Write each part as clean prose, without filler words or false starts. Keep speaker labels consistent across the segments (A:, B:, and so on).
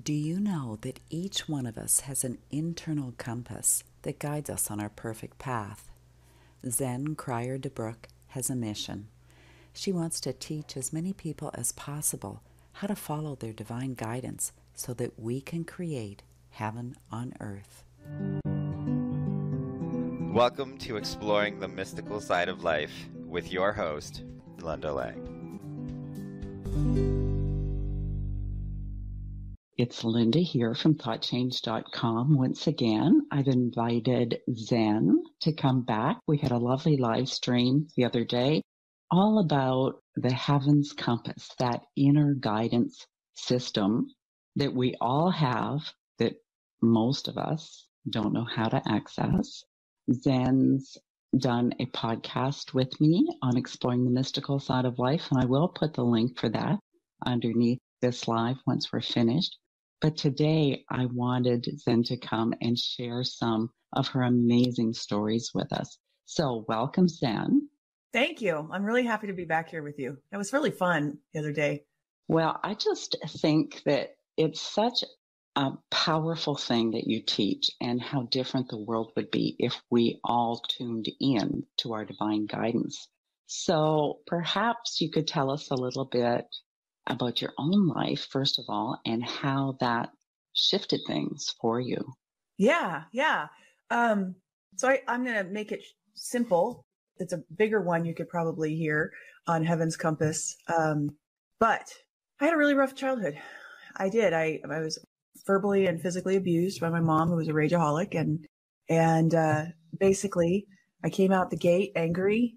A: Do you know that each one of us has an internal compass that guides us on our perfect path? Zen Cryar DeBrucke has a mission. She wants to teach as many people as possible how to follow their divine guidance so that we can create heaven on earth.
B: Welcome to Exploring the Mystical Side of Life with your host, Linda Lang.
C: It's Linda here from ThoughtChange.com. Once again, I've invited Zen to come back. We had a lovely live stream the other day all about the Heaven's Compass, that inner guidance system that we all have that most of us don't know how to access. Zen's done a podcast with me on exploring the mystical side of life, and I will put the link for that underneath this live once we're finished. But today I wanted Zen to come and share some of her amazing stories with us. So welcome, Zen.
D: Thank you. I'm really happy to be back here with you. It was really fun the other day.
C: Well, I just think that it's such a powerful thing that you teach, and how different the world would be if we all tuned in to our divine guidance. So perhaps you could tell us a little bit about your own life, first of all, and how that shifted things for you.
D: Yeah. So I'm going to make it simple. It's a bigger one you could probably hear on Heaven's Compass. But I had a really rough childhood. I did. I was verbally and physically abused by my mom, who was a rageaholic. And basically I came out the gate angry,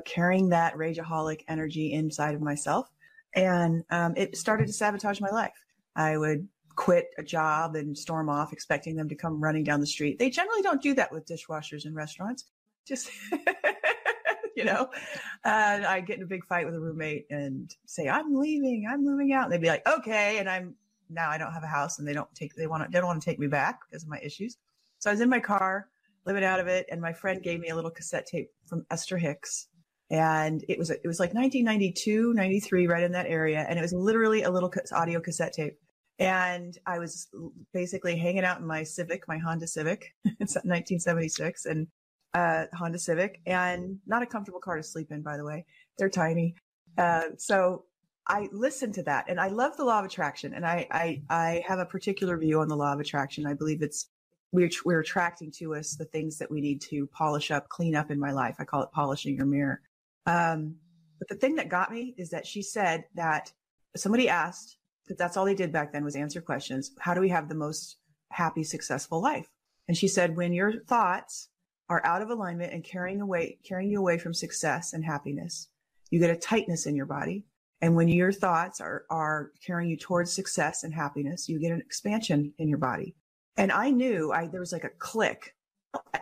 D: carrying that rageaholic energy inside of myself. And it started to sabotage my life. I would quit a job and storm off, expecting them to come running down the street. They generally don't do that with dishwashers in restaurants. Just, I'd get in a big fight with a roommate and say, I'm leaving, I'm moving out. And they'd be like, okay. And I don't have a house, and they don't want to take me back because of my issues. So I was in my car living out of it. And my friend gave me a little cassette tape from Esther Hicks. And it was like 1992, 93, right in that area. And it was literally a little audio cassette tape. And I was basically hanging out in my Civic, my Honda Civic. It's 1976 and Honda Civic, and not a comfortable car to sleep in, by the way. They're tiny. So I listened to that, and I love the law of attraction. And I have a particular view on the law of attraction. I believe we're attracting to us the things that we need to polish up, clean up in my life. I call it polishing your mirror. But the thing that got me is that she said that somebody asked, that that's all they did back then was answer questions. How do we have the most happy, successful life? And she said, when your thoughts are out of alignment and carrying you away from success and happiness, you get a tightness in your body. And when your thoughts are carrying you towards success and happiness, you get an expansion in your body. And I knew there was like a click.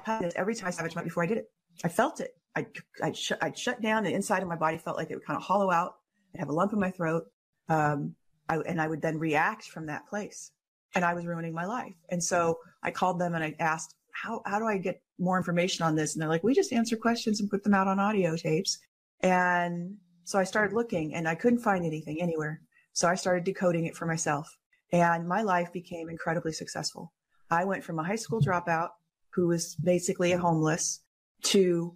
D: Every time I sabotaged my before I did it, I felt it. I'd shut down. The inside of my body felt like it would kind of hollow out. I'd have a lump in my throat. And I would then react from that place, and I was ruining my life. And so I called them and I asked, how do I get more information on this? And they're like, we just answer questions and put them out on audio tapes. And so I started looking, and I couldn't find anything anywhere. So I started decoding it for myself, and my life became incredibly successful. I went from a high school dropout who was basically a homeless to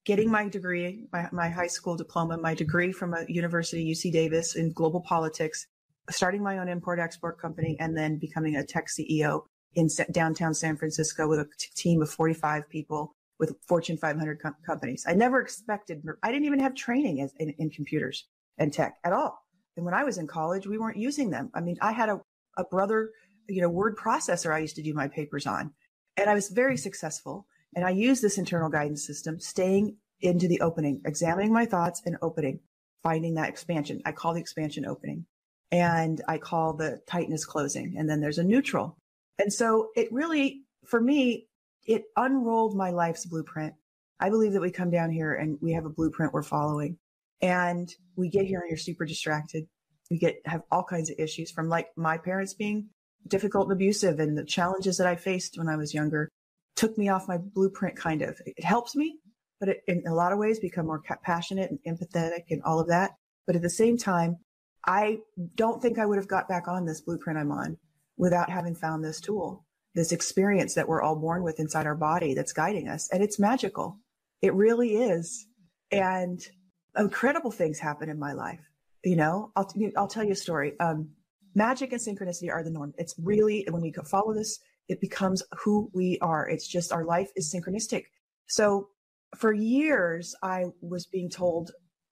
D: getting my degree, my high school diploma, my degree from a university, UC Davis, in global politics, starting my own import-export company, and then becoming a tech CEO in downtown San Francisco with a team of 45 people with Fortune 500 companies. I never expected, I didn't even have training in computers and tech at all. And when I was in college, we weren't using them. I mean, I had a brother, word processor I used to do my papers on, and I was very successful. And I use this internal guidance system, staying into the opening, examining my thoughts and opening, finding that expansion. I call the expansion opening, and I call the tightness closing. And then there's a neutral. And so it really, for me, it unrolled my life's blueprint. I believe that we come down here and we have a blueprint we're following, and we get here and you're super distracted. We have all kinds of issues, from like my parents being difficult and abusive, and the challenges that I faced when I was younger took me off my blueprint, kind of. It helps me, but in a lot of ways become more passionate and empathetic and all of that. But at the same time, I don't think I would have got back on this blueprint I'm on without having found this tool, this experience that we're all born with inside our body that's guiding us. And it's magical. It really is. And incredible things happen in my life. You know, I'll tell you a story. Magic and synchronicity are the norm. It's really, when we follow this, it becomes who we are. It's just our life is synchronistic. So for years, I was being told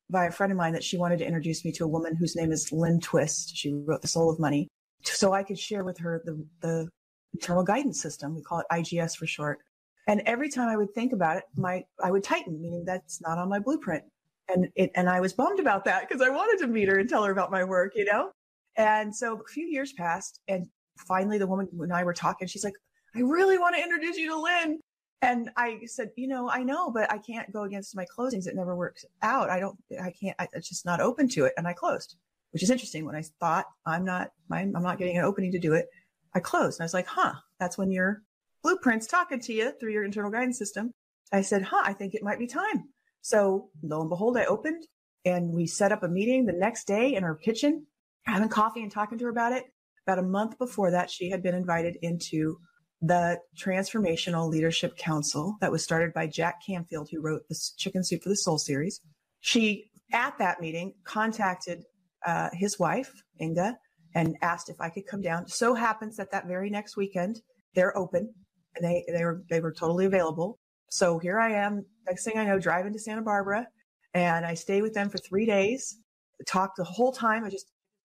D: by a friend of mine that she wanted to introduce me to a woman whose name is Lynn Twist. She wrote The Soul of Money, so I could share with her the internal guidance system. We call it IGS for short. And every time I would think about it, I would tighten, meaning that's not on my blueprint. And I was bummed about that because I wanted to meet her and tell her about my work, you know? And so a few years passed, and finally the woman and I were talking. She's like, I really want to introduce you to Lynn. And I said, you know, I know, but I can't go against my closings. It never works out. It's just not open to it. And I closed, which is interesting. When I thought I'm not getting an opening to do it, I closed. And I was like, that's when your blueprint's talking to you through your internal guidance system. I said, I think it might be time. So lo and behold, I opened, and we set up a meeting the next day in her kitchen, having coffee and talking to her about it. About a month before that, she had been invited into the Transformational Leadership Council that was started by Jack Canfield, who wrote the Chicken Soup for the Soul series. She, at that meeting, contacted his wife, Inga, and asked if I could come down. So happens that very next weekend, they're open, and they were totally available. So here I am, next thing I know, driving to Santa Barbara, and I stay with them for 3 days, talked the whole time.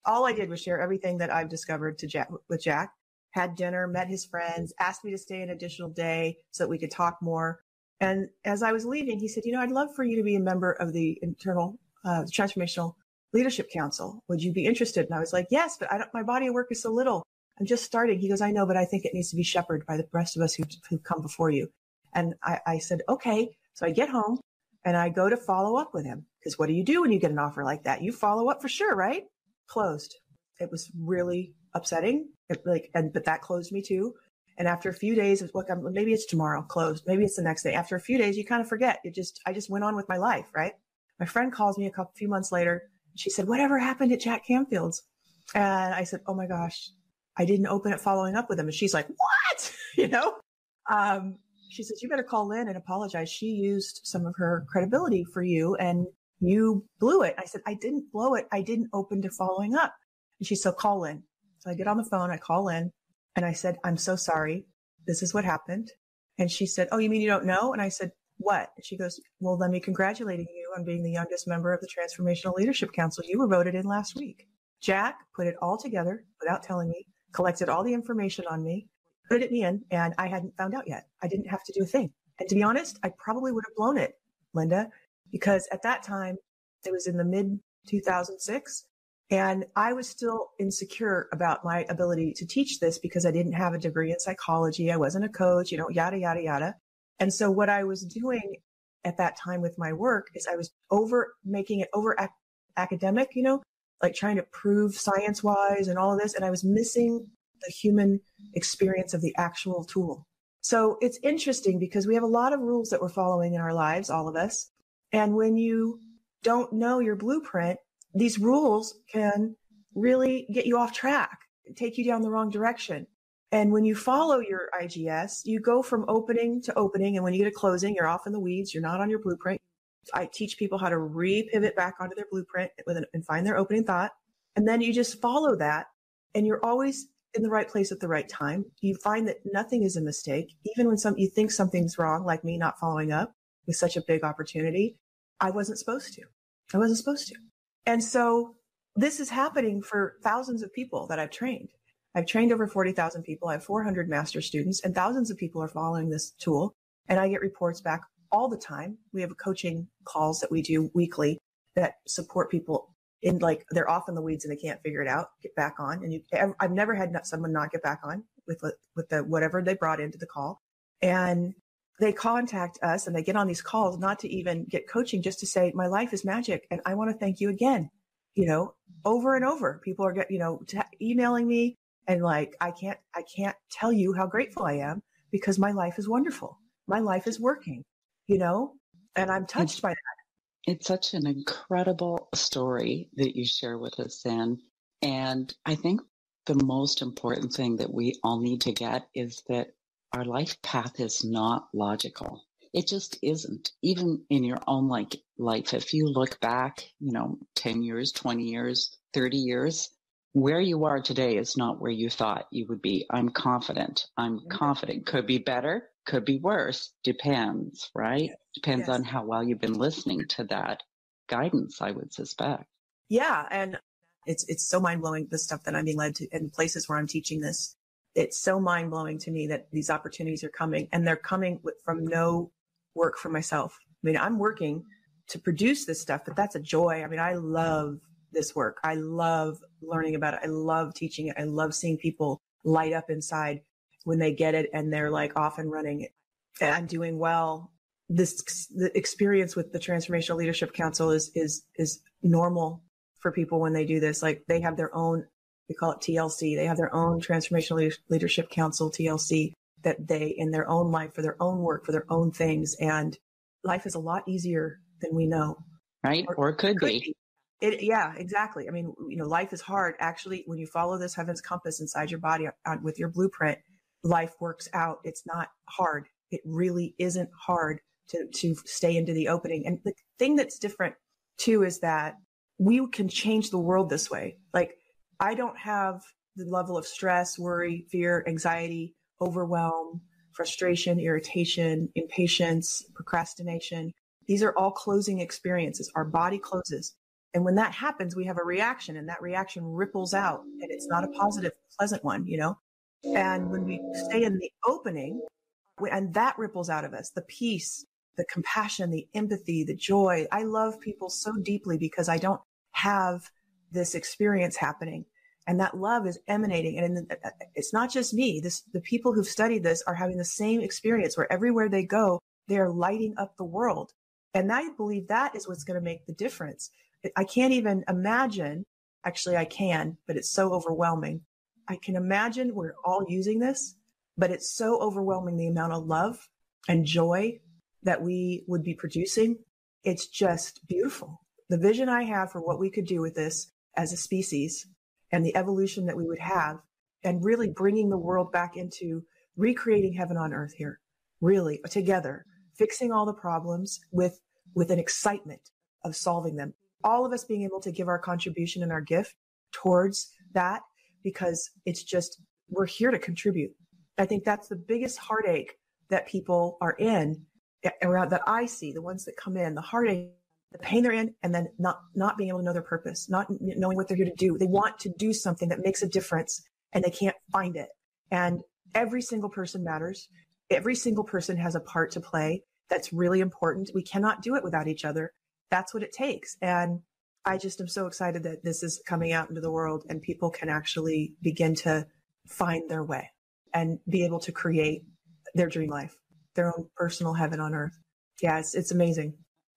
D: All I did was share everything that I've discovered with Jack. Had dinner, met his friends, asked me to stay an additional day so that we could talk more. And as I was leaving, he said, I'd love for you to be a member of the internal Transformational Leadership Council. Would you be interested? And I was like, yes, but my body of work is so little. I'm just starting. He goes, I know, but I think it needs to be shepherded by the rest of us who've come before you. And I said, okay. So I get home and I go to follow up with him. Because what do you do when you get an offer like that? You follow up for sure, right? Closed. It was really upsetting. But that closed me too. And after a few days, look, maybe it's tomorrow, closed. Maybe it's the next day. After a few days, you kind of forget. I just went on with my life, right? My friend calls me a few months later. She said, whatever happened at Jack Canfield's? And I said, oh my gosh, I didn't open it following up with him. And she's like, what? She says, you better call Lynn and apologize. She used some of her credibility for you and you blew it. I said, I didn't blow it. I didn't open to following up. And she said, call Lynn. So I get on the phone, I call in, and I said, I'm so sorry. This is what happened. And she said, oh, you mean you don't know? And I said, what? And she goes, well, let me congratulating you on being the youngest member of the Transformational Leadership Council. You were voted in last week. Jack put it all together without telling me, collected all the information on me, put it in, and I hadn't found out yet. I didn't have to do a thing. And to be honest, I probably would have blown it, Linda, because at that time, it was in the mid 2006. And I was still insecure about my ability to teach this because I didn't have a degree in psychology. I wasn't a coach, yada, yada, yada. And so what I was doing at that time with my work is I was making it over academic, like trying to prove science wise and all of this. And I was missing the human experience of the actual tool. So it's interesting because we have a lot of rules that we're following in our lives, all of us. And when you don't know your blueprint, these rules can really get you off track, take you down the wrong direction. And when you follow your IGS, you go from opening to opening. And when you get a closing, you're off in the weeds. You're not on your blueprint. I teach people how to re-pivot back onto their blueprint and find their opening thought. And then you just follow that. And you're always in the right place at the right time. You find that nothing is a mistake. Even when you think something's wrong, like me not following up with such a big opportunity, I wasn't supposed to. And so this is happening for thousands of people that I've trained. I've trained over 40,000 people. I have 400 master students, and thousands of people are following this tool. And I get reports back all the time. We have coaching calls that we do weekly that support people in they're off in the weeds and they can't figure it out, get back on. And I've never had someone not get back on with the whatever they brought into the call. And they contact us and they get on these calls, not to even get coaching, just to say, my life is magic. And I want to thank you again, over and over. People are emailing me and I can't tell you how grateful I am because my life is wonderful. My life is working, and I'm touched by that.
C: It's such an incredible story that you share with us, Zen. And I think the most important thing that we all need to get is that our life path is not logical. It just isn't. Even in your own life, if you look back, 10 years, 20 years, 30 years, where you are today is not where you thought you would be. I'm confident. Could be better, could be worse. Depends, right?
D: Yes.
C: Depends
D: Yes.
C: on how well you've been listening to that guidance, I would suspect.
D: Yeah. And it's so mind blowing, the stuff that I'm being led to in places where I'm teaching this. It's so mind blowing to me that these opportunities are coming, and they're coming from no work for myself. I mean, I'm working to produce this stuff, but that's a joy. I mean, I love this work. I love learning about it. I love teaching it. I love seeing people light up inside when they get it and they're like off and running. And I'm doing well. The experience with the Transformational Leadership Council is normal for people when they do this. Like, they have their own, we call it TLC. They have their own Transformational Leadership Council, TLC, that they, in their own life, for their own work, for their own things. And life is a lot easier than we know.
C: Right? Or it could be.
D: Yeah, exactly. I mean, life is hard. Actually, when you follow this heaven's compass inside your body with your blueprint, life works out. It's not hard. It really isn't hard to stay into the opening. And the thing that's different too is that we can change the world this way. Like, I don't have the level of stress, worry, fear, anxiety, overwhelm, frustration, irritation, impatience, procrastination. These are all closing experiences. Our body closes. And when that happens, we have a reaction, and that reaction ripples out, and it's not a positive, pleasant one, And when we stay in the opening, and that ripples out of us, the peace, the compassion, the empathy, the joy. I love people so deeply because I don't have this experience happening. And that love is emanating. And it's not just me. The people who've studied this are having the same experience, where everywhere they go, they are lighting up the world. And I believe that is what's going to make the difference. I can't even imagine. Actually, I can, but it's so overwhelming. I can imagine we're all using this, but it's so overwhelming, the amount of love and joy that we would be producing. It's just beautiful. The vision I have for what we could do with this as a species, and the evolution that we would have, and really bringing the world back into recreating heaven on earth here, really together, fixing all the problems with an excitement of solving them. All of us being able to give our contribution and our gift towards that, because it's just, we're here to contribute. I think that's the biggest heartache that people are in around, that I see, the ones that come in, the heartache, the pain they're in, and then not being able to know their purpose, not knowing what they're here to do. They want to do something that makes a difference, and they can't find it. And every single person matters. Every single person has a part to play that's really important. We cannot do it without each other. That's what it takes. And I just am so excited that this is coming out into the world, and people can actually begin to find their way and be able to create their dream life, their own personal heaven on earth. Yeah, it's amazing.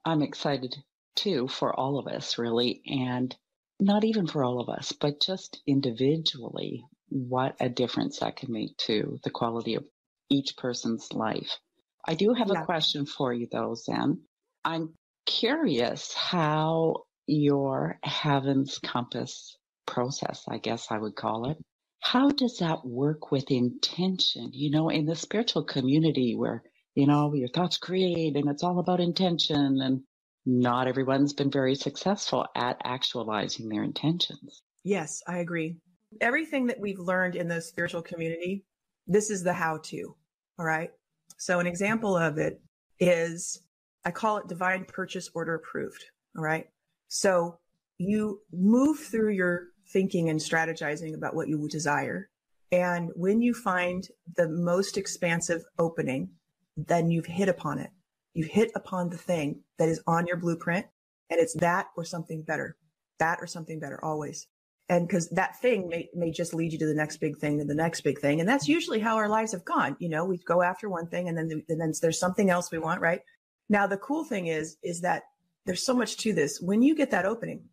C: I'm excited too, for all of us, really. And not even for all of us, but just individually, what a difference that can make to the quality of each person's life. I do have a question for you, though, Zen. I'm curious how your Heaven's Compass process, I guess I would call it, how does that work with intention? In the spiritual community where, your thoughts create, and it's all about intention, and not everyone's been very successful at actualizing their intentions.
D: Yes, I agree. Everything that we've learned in the spiritual community, this is the how-to. All right. So an example of it is, I call it divine purchase order approved. All right. So you move through your thinking and strategizing about what you desire. And when you find the most expansive opening, then you've hit upon it. You hit upon the thing that is on your blueprint, and it's that or something better, always. And because that thing may just lead you to the next big thing and the next big thing. And that's usually how our lives have gone. We go after one thing, and then there's something else we want, right? Now, the cool thing is that there's so much to this. When you get that opening,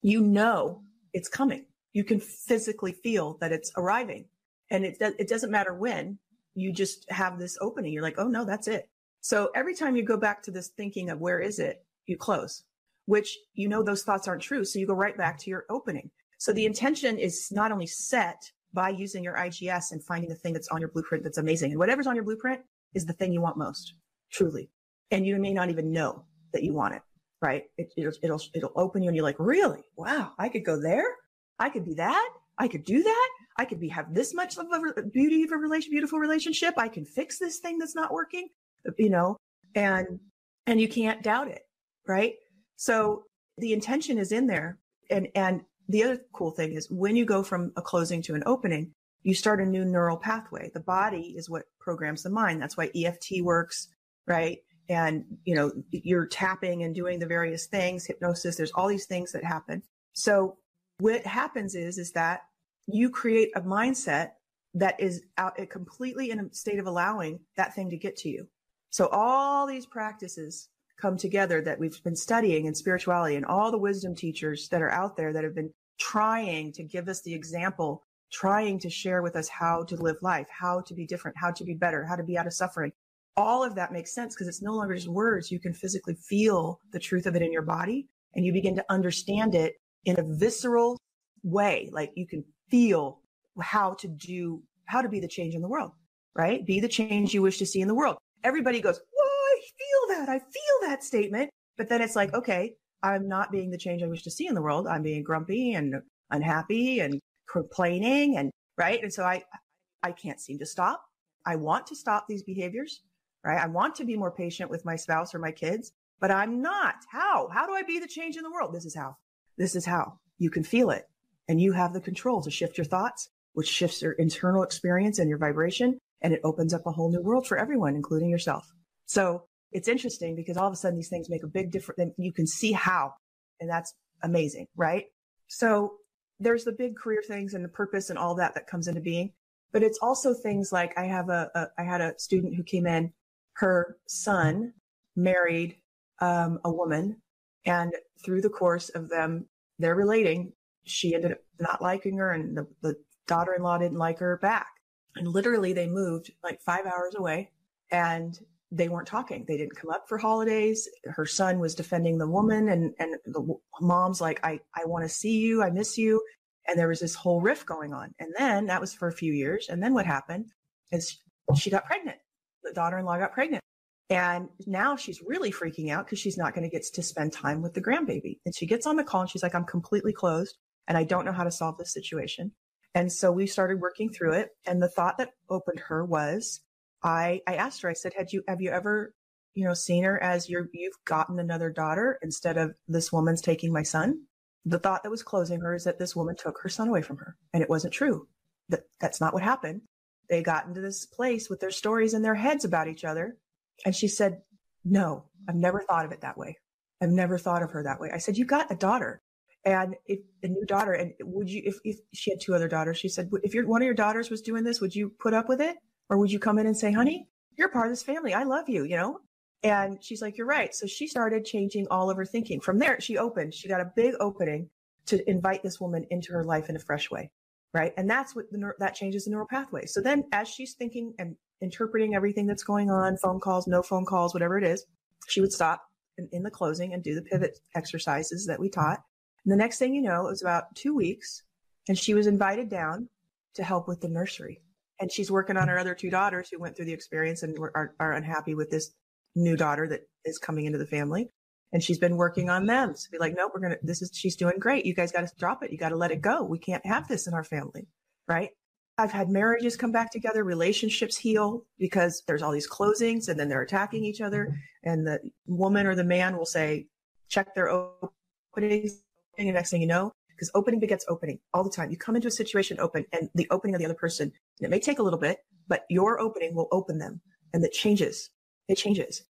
D: it's coming. You can physically feel that it's arriving, and it doesn't matter when. You just have this opening. You're like, oh no, that's it. So every time you go back to this thinking of where is it, you close, which, you know, those thoughts aren't true. So you go right back to your opening. So the intention is not only set by using your IGS and finding the thing that's on your blueprint that's amazing. And whatever's on your blueprint is the thing you want most, truly. And you may not even know that you want it, right? It'll open you and you're like, really? Wow, I could go there. I could be that. I could do that. I could have this much of a beautiful relationship. I can fix this thing that's not working, you know, and you can't doubt it, right? So the intention is in there. And the other cool thing is when you go from a closing to an opening, you start a new neural pathway. The body is what programs the mind. That's why EFT works, right? And, you know, you're tapping and doing the various things, hypnosis, there's all these things that happen. So what happens is that you create a mindset that is out completely in a state of allowing that thing to get to you. So all these practices come together that we've been studying in spirituality, and all the wisdom teachers that are out there that have been trying to give us the example, trying to share with us how to live life, how to be different, how to be better, how to be out of suffering. All of that makes sense because it's no longer just words. You can physically feel the truth of it in your body, and you begin to understand it in a visceral way. Like you can feel how to be the change in the world, right? Be the change you wish to see in the world. Everybody goes, I feel that statement. But then it's like, okay, I'm not being the change I wish to see in the world. I'm being grumpy and unhappy and complaining and right. And so I can't seem to stop. I want to stop these behaviors, right? I want to be more patient with my spouse or my kids, but I'm not. How do I be the change in the world? This is how you can feel it. And you have the control to shift your thoughts, which shifts your internal experience and your vibration. And it opens up a whole new world for everyone, including yourself. So it's interesting because all of a sudden these things make a big difference. And you can see how, and that's amazing, right? So there's the big career things and the purpose and all that comes into being. But it's also things like I had a student who came in, her son married a woman, and through the course of they're relating, she ended up not liking her, and the daughter-in-law didn't like her back. And literally they moved like 5 hours away and they weren't talking. They didn't come up for holidays. Her son was defending the woman, and the mom's like, I want to see you. I miss you. And there was this whole rift going on. And then that was for a few years. And then what happened is she got pregnant. The daughter-in-law got pregnant. And now she's really freaking out because she's not going to get to spend time with the grandbaby. And she gets on the call and she's like, I'm completely closed and I don't know how to solve this situation. And so we started working through it. And the thought that opened her was, I asked her, I said, have you ever, seen her as you've gotten another daughter instead of this woman's taking my son? The thought that was closing her is that this woman took her son away from her. And it wasn't true. That's not what happened. They got into this place with their stories in their heads about each other. And she said, no, I've never thought of it that way. I've never thought of her that way. I said, you got a daughter and a new daughter. And would you, if she had two other daughters, she said, if one of your daughters was doing this, would you put up with it? Or would you come in and say, honey, you're part of this family. I love you, And she's like, you're right. So she started changing all of her thinking. From there, she got a big opening to invite this woman into her life in a fresh way. Right. And that's what that changes the neural pathway. So then as she's thinking and interpreting everything that's going on, phone calls, no phone calls, whatever it is, she would stop in the closing and do the pivot exercises that we taught. And the next thing you know, it was about 2 weeks and she was invited down to help with the nursery. And she's working on her other two daughters who went through the experience and are unhappy with this new daughter that is coming into the family. And she's been working on them to be like, nope, she's doing great. You guys got to drop it. You got to let it go. We can't have this in our family. Right. I've had marriages come back together, relationships heal because there's all these closings and then they're attacking each other. And the woman or the man will say, check their openings. And the next thing you know, because opening begets opening all the time. You come into a situation open and the opening of the other person, and it may take a little bit, but your opening will open them and it changes. It changes.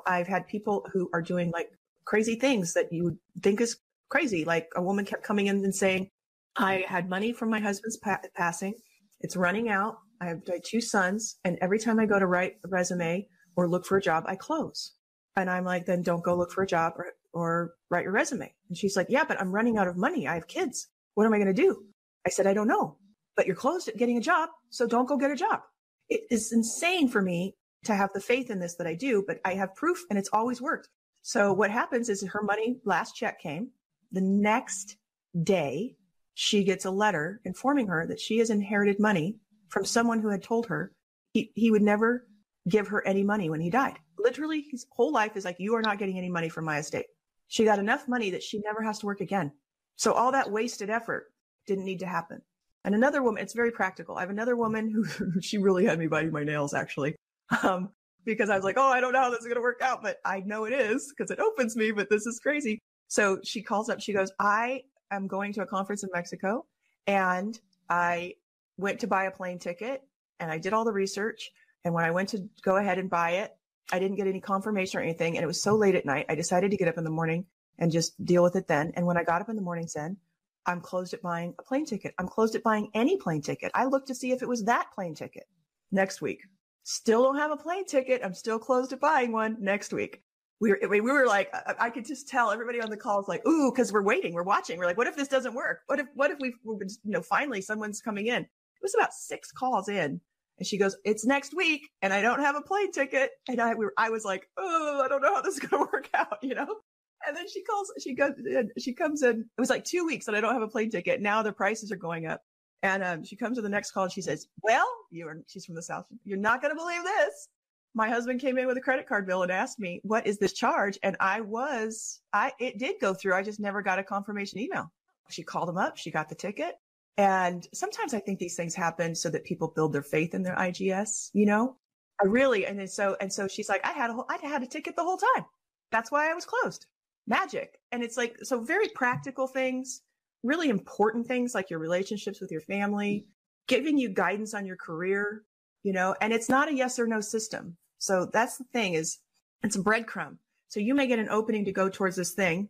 D: I've had people who are doing like crazy things that you would think is crazy. Like a woman kept coming in and saying, I had money from my husband's passing. It's running out. I have two sons. And every time I go to write a resume or look for a job, I close. And I'm like, then don't go look for a job or write your resume. And she's like, yeah, but I'm running out of money. I have kids. What am I going to do? I said, I don't know, but you're closed at getting a job. So don't go get a job. It is insane for me to have the faith in this that I do, but I have proof and it's always worked. So what happens is her money, last check came. The next day, she gets a letter informing her that she has inherited money from someone who had told her he would never give her any money when he died. Literally, his whole life is like, you are not getting any money from my estate. She got enough money that she never has to work again. So all that wasted effort didn't need to happen. And another woman, it's very practical. I have another woman who she really had me biting my nails, actually, because I was like, oh, I don't know how this is going to work out, but I know it is because it opens me, but this is crazy. So she calls up, she goes, I am going to a conference in Mexico, and I went to buy a plane ticket, and I did all the research. And when I went to go ahead and buy it, I didn't get any confirmation or anything. And it was so late at night, I decided to get up in the morning and just deal with it then. And when I got up in the morning, Zen, I'm closed at buying a plane ticket. I'm closed at buying any plane ticket. I looked to see if it was that plane ticket next week. Still don't have a plane ticket. I'm still closed at buying one next week. We were like, I could just tell everybody on the call is like, ooh, because we're waiting, we're watching. We're like, what if this doesn't work? What if finally someone's coming in? It was about 6 calls in. And she goes, it's next week and I don't have a plane ticket. And I was like, oh, I don't know how this is going to work out, And then she comes in, it was like 2 weeks that I don't have a plane ticket. Now the prices are going up. And she comes to the next call and she says, well, she's from the South. You're not going to believe this. My husband came in with a credit card bill and asked me, what is this charge? And it did go through. I just never got a confirmation email. She called him up. She got the ticket. And sometimes I think these things happen so that people build their faith in their IGS, and so she's like, I had a ticket the whole time. That's why I was closed. Magic. And it's like, so very practical things, really important things like your relationships with your family, giving you guidance on your career, and it's not a yes or no system. So that's the thing, is it's a breadcrumb. So you may get an opening to go towards this thing,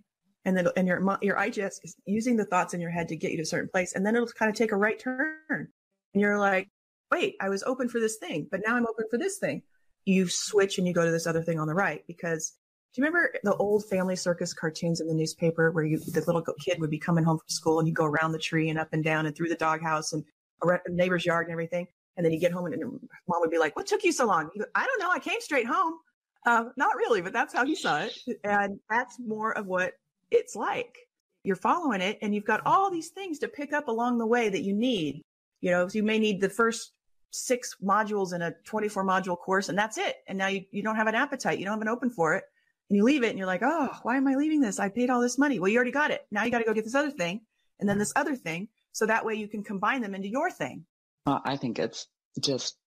D: and then your IGS is using the thoughts in your head to get you to a certain place, and then it'll kind of take a right turn, and you're like, wait, I was open for this thing, but now I'm open for this thing. You switch and you go to this other thing on the right. Because do you remember the old Family Circus cartoons in the newspaper where the little kid would be coming home from school and you go around the tree and up and down and through the doghouse and around the neighbor's yard and everything? And then you get home and mom would be like, what took you so long? You go, I don't know. I came straight home. Not really, but that's how he saw it. And that's more of what it's like. You're following it and you've got all these things to pick up along the way that you need. You may need the first 6 modules in a 24 module course, and that's it. And now you don't have an appetite. You don't have an open for it. And you leave it and you're like, oh, why am I leaving this? I paid all this money. Well, you already got it. Now you got to go get this other thing and then this other thing. So that way you can combine them into your thing.
C: I think it's just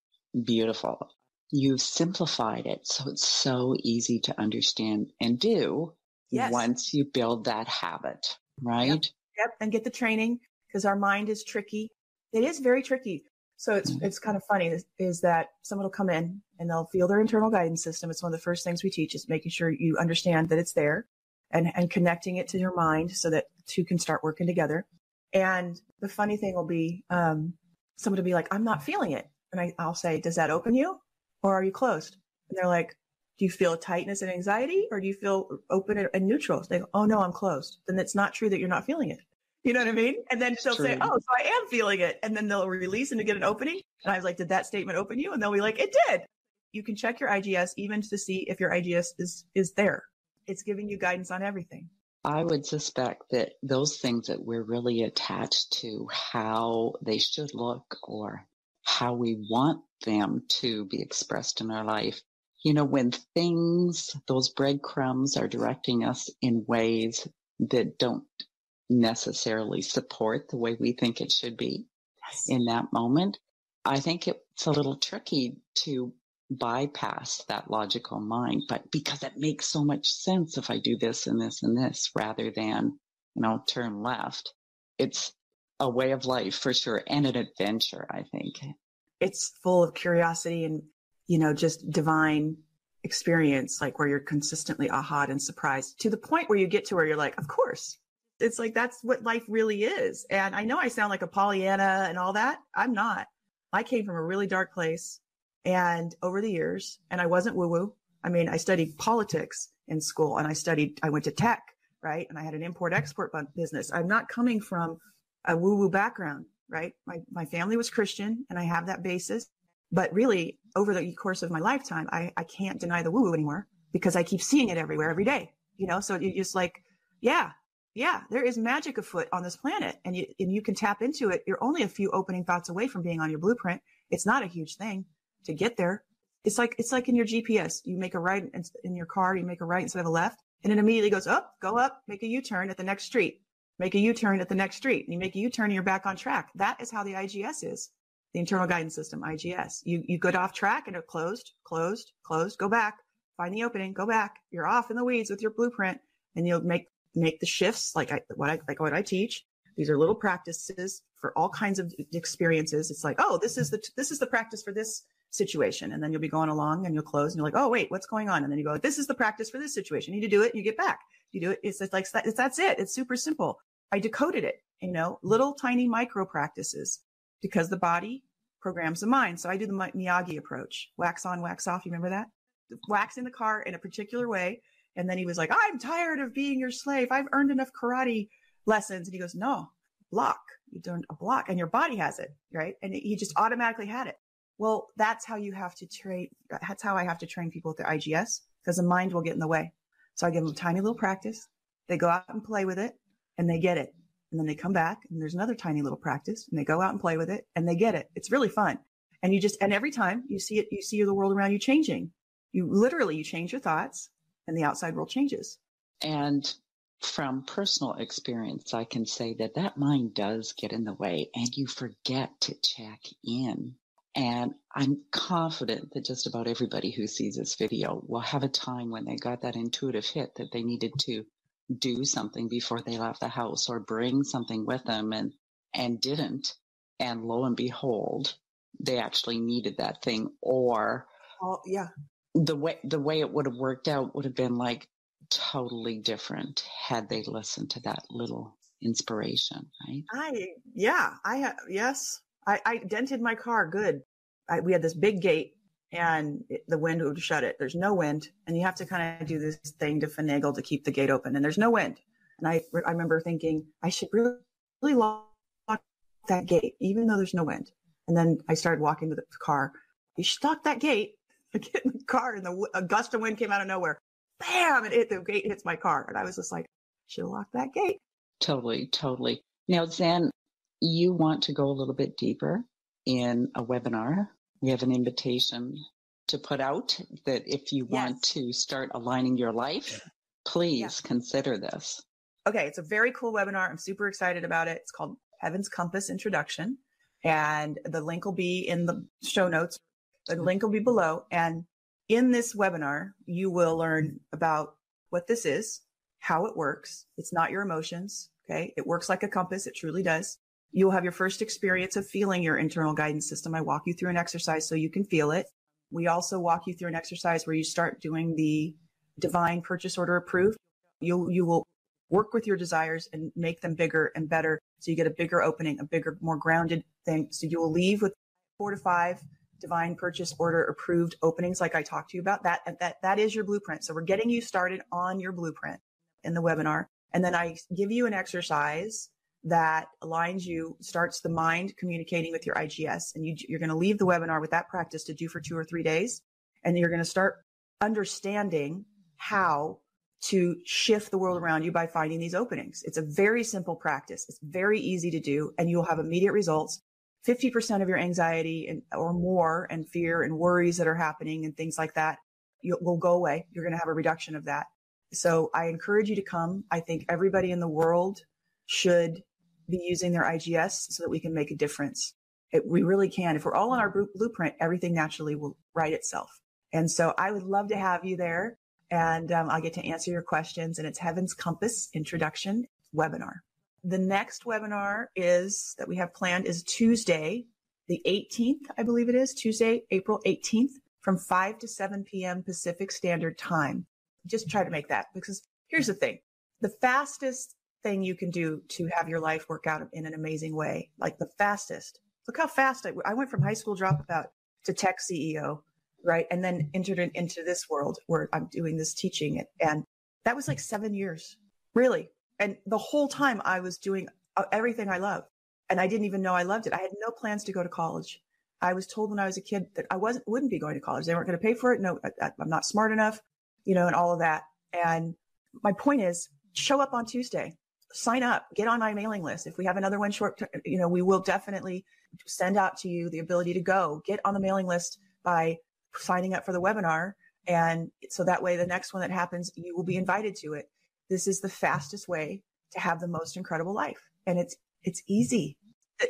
C: beautiful. You've simplified it so it's so easy to understand and do. Yes. Once you build that habit, right?
D: Yep. And get the training, because our mind is tricky. It is very tricky. So it's kind of funny is that someone will come in and they'll feel their internal guidance system. It's one of the first things we teach, is making sure you understand that it's there and connecting it to your mind so that the two can start working together. And the funny thing will be, someone will be like, I'm not feeling it. And I'll say, does that open you or are you closed? And they're like, do you feel tightness and anxiety or do you feel open and neutral? They go, oh no, I'm closed. Then it's not true that you're not feeling it. You know what I mean? And then she'll say, oh, so I am feeling it. And then they'll release and to get an opening. And I was like, did that statement open you? And they'll be like, it did. You can check your IGS even to see if your IGS is there. It's giving you guidance on everything.
C: I would suspect that those things that we're really attached to, how they should look or how we want them to be expressed in our life, when those breadcrumbs are directing us in ways that don't necessarily support the way we think it should be in that moment, I think it's a little tricky to bypass that logical mind, but because it makes so much sense if I do this and this and this rather than, turn left. It's a way of life for sure, and an adventure, I think.
D: It's full of curiosity and, just divine experience, like where you're consistently aha'd and surprised to the point where you get to where you're like, of course. It's like, that's what life really is. And I know I sound like a Pollyanna and all that. I'm not. I came from a really dark place. And over the years, and I wasn't woo-woo. I mean, I studied politics in school and I went to tech, right? And I had an import-export business. I'm not coming from a woo-woo background, right? My family was Christian and I have that basis. But really, over the course of my lifetime, I can't deny the woo-woo anymore because I keep seeing it everywhere, every day. So you just like, yeah, there is magic afoot on this planet, and you can tap into it. You're only a few opening thoughts away from being on your blueprint. It's not a huge thing to get there. It's like in your GPS. You make a right in your car, you make a right instead of a left, and it immediately goes up, go up, make a U-turn at the next street, make a U-turn at the next street, and you make a U-turn and you're back on track. That is how the IGS is, the internal guidance system, IGS. You get off track and it closed, go back, find the opening, go back. You're off in the weeds with your blueprint, and you'll make the shifts like what I teach. These are little practices for all kinds of experiences. It's like, oh, this is the practice for this situation. And then you'll be going along and you'll close and you're like, oh, wait, what's going on? And then you go, this is the practice for this situation. You need to do it and you get back. You do it. It's like, that's it. It's super simple. I decoded it, little tiny micro practices, because the body programs the mind. So I do the Miyagi approach, wax on, wax off. You remember that? Wax in the car in a particular way. And then he was like, I'm tired of being your slave. I've earned enough karate lessons. And he goes, no, block. You learned a block and your body has it, right? And he just automatically had it. Well, that's how you have to train. That's how I have to train people with their IGS, because the mind will get in the way. So I give them a tiny little practice. They go out and play with it and they get it. And then they come back and there's another tiny little practice and they go out and play with it and they get it. It's really fun. And and every time you see it, you see the world around you changing. You change your thoughts and the outside world changes.
C: And from personal experience, I can say that mind does get in the way and you forget to check in. And I'm confident that just about everybody who sees this video will have a time when they got that intuitive hit that they needed to do something before they left the house, or bring something with them and didn't. And lo and behold, they actually needed that thing. Or the way it would have worked out would have been like totally different had they listened to that little inspiration, right?
D: I dented my car good. We had this big gate and the wind would shut it. There's no wind. And you have to kind of do this thing to finagle to keep the gate open. And there's no wind. And I remember thinking, I should really lock that gate, even though there's no wind. And then I started walking to the car. You should lock that gate. I get in the car and a gust of wind came out of nowhere. Bam! The gate hits my car. And I was just like, I should have locked that gate.
C: Totally. Now, Zen, you want to go a little bit deeper in a webinar. We have an invitation to put out that if you want to start aligning your life, please consider this.
D: Okay, it's a very cool webinar. I'm super excited about it. It's called Heaven's Compass Introduction. And the link will be in the show notes. The link will be below. And in this webinar, you will learn about what this is, how it works. It's not your emotions. Okay. It works like a compass. It truly does. You'll have your first experience of feeling your internal guidance system. I walk you through an exercise so you can feel it. We also walk you through an exercise where you start doing the divine purchase order approved. You will work with your desires and make them bigger and better. So you get a bigger opening, a bigger, more grounded thing. So you will leave with 4 to 5 divine purchase order approved openings, like I talked to you about. That is your blueprint. So we're getting you started on your blueprint in the webinar. And then I give you an exercise that aligns you, starts the mind communicating with your IGS. And you're going to leave the webinar with that practice to do for 2 or 3 days. And you're going to start understanding how to shift the world around you by finding these openings. It's a very simple practice. It's very easy to do, and you'll have immediate results. 50% of your anxiety or more and fear and worries that are happening and things like that will go away. You're going to have a reduction of that. So I encourage you to come. I think everybody in the world should be using their IGS so that we can make a difference. We really can. If we're all on our blueprint, everything naturally will write itself. And so I would love to have you there, and I'll get to answer your questions. And it's Heaven's Compass Introduction webinar. The next webinar that we have planned is Tuesday, the 18th, I believe it is, Tuesday, April 18th, from 5 to 7 p.m. Pacific Standard Time. Just try to make that, because here's the thing. The fastest thing you can do to have your life work out in an amazing way, like the fastest. Look how fast I went from high school dropout to tech CEO, right? And then entered into this world where I'm doing this teaching. And that was like 7 years, really. And the whole time I was doing everything I love, and I didn't even know I loved it. I had no plans to go to college. I was told when I was a kid that I wouldn't be going to college. They weren't going to pay for it. No, I'm not smart enough, and all of that. And my point is, show up on Tuesday, sign up, get on my mailing list. If we have another one we will definitely send out to you the ability to get on the mailing list by signing up for the webinar. And so that way, the next one that happens, you will be invited to it. This is the fastest way to have the most incredible life. And it's easy.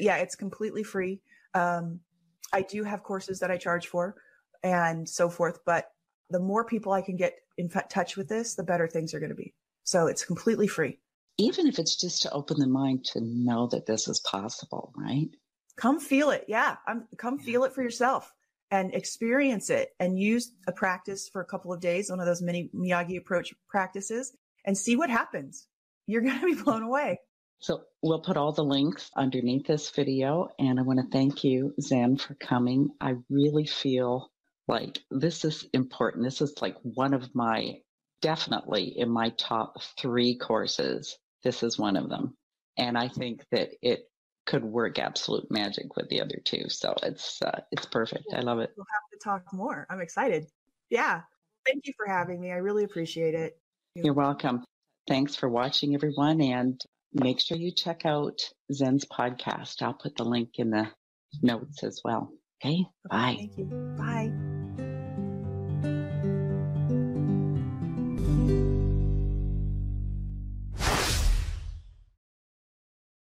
D: Yeah, it's completely free. I do have courses that I charge for and so forth, but the more people I can get in touch with this, the better things are going to be. So it's completely free.
C: Even if it's just to open the mind to know that this is possible, right?
D: Come feel it. Yeah. Come feel it for yourself and experience it and use a practice for a couple of days, one of those mini Miyagi approach practices, and see what happens. You're going to be blown away.
C: So we'll put all the links underneath this video. And I want to thank you, Zen, for coming. I really feel like this is important. This is like one of definitely in my top 3 courses. This is one of them. And I think that it could work absolute magic with the other 2. So it's perfect. I love it.
D: We'll have to talk more. I'm excited. Yeah. Thank you for having me. I really appreciate it.
C: You're welcome. Thanks for watching, everyone. And make sure you check out Zen's podcast. I'll put the link in the notes as well. Okay. Bye.
D: Thank you. Bye.